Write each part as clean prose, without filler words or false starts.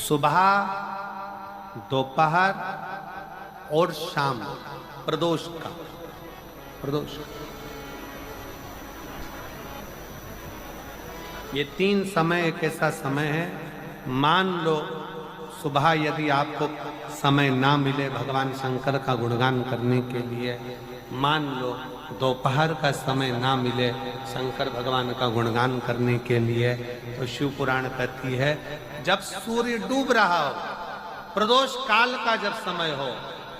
सुबह, दोपहर और शाम प्रदोष का। ये तीन समय एक ऐसा समय है, मान लो सुबह यदि आपको समय ना मिले भगवान शंकर का गुणगान करने के लिए, मान लो दोपहर का समय ना मिले शंकर भगवान का गुणगान करने के लिए, तो शिव पुराण कहती है जब सूर्य डूब रहा हो, प्रदोष काल का जब समय हो,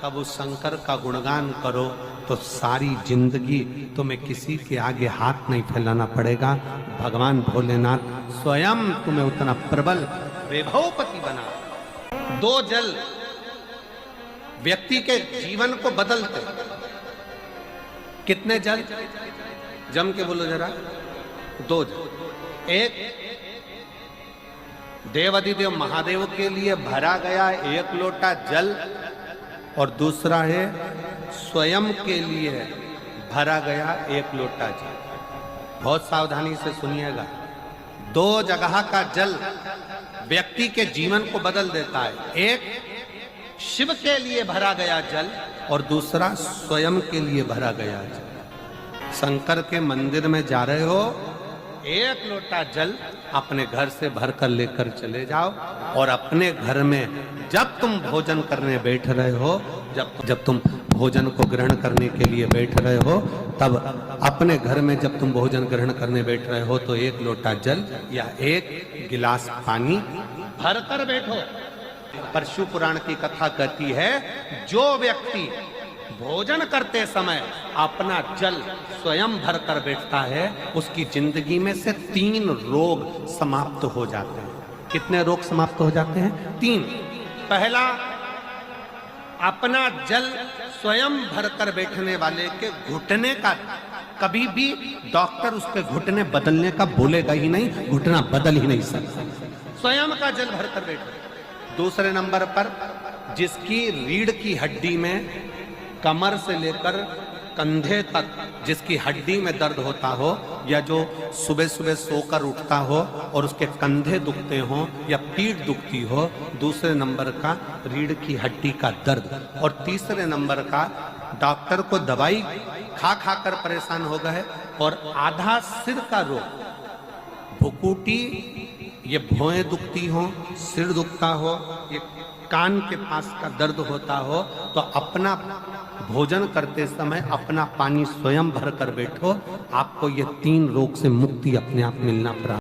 तब उस शंकर का गुणगान करो तो सारी जिंदगी तुम्हें किसी के आगे हाथ नहीं फैलाना पड़ेगा। भगवान भोलेनाथ स्वयं तुम्हें उतना प्रबल वैभवपति बना। दो जल व्यक्ति के जीवन को बदलते। कितने जल? जम के बोलो जरा। दो जल। एक देवाधिदेव महादेव के लिए भरा गया एक लोटा जल, और दूसरा है स्वयं के लिए भरा गया एक लोटा जल। बहुत सावधानी से सुनिएगा। दो जगह का जल व्यक्ति के जीवन को बदल देता है। एक शिव के लिए भरा गया जल और दूसरा स्वयं के लिए भरा गया जल। शंकर के मंदिर में जा रहे हो, एक लोटा जल अपने घर से भरकर लेकर चले जाओ, और अपने घर में जब तुम भोजन करने बैठ रहे हो, जब तुम भोजन को ग्रहण करने के लिए बैठ रहे हो, तब अपने घर में जब तुम भोजन ग्रहण करने बैठ रहे हो तो एक लोटा जल या एक गिलास पानी भरकर बैठो। पर शिव पुराण की कथा कहती है जो व्यक्ति भोजन करते समय अपना जल स्वयं भरकर बैठता है, उसकी जिंदगी में से 3 रोग समाप्त हो जाते हैं। कितने रोग समाप्त हो जाते हैं? 3। पहला, अपना जल स्वयं भरकर बैठने वाले के घुटने का कभी भी डॉक्टर उसके घुटने बदलने का बोलेगा ही नहीं, घुटना बदल ही नहीं सकता। स्वयं का जल भरकर बैठे। दूसरे नंबर पर, जिसकी रीढ़ की हड्डी में कमर से लेकर कंधे तक जिसकी हड्डी में दर्द होता हो, या जो सुबह सुबह सोकर उठता हो और उसके कंधे दुखते हो या पीठ दुखती हो। दूसरे नंबर का रीढ़ की हड्डी का दर्द। और तीसरे नंबर का डॉक्टर को दवाई खा खा कर परेशान हो गए और आधा सिर का रोग, भुकुटी, ये भौएं दुखती हो, सिर दुखता हो, ये कान के पास का दर्द होता हो, तो अपना भोजन करते समय अपना पानी स्वयं भर कर बैठो। आपको ये 3 रोग से मुक्ति अपने आप मिलना प्रारंभ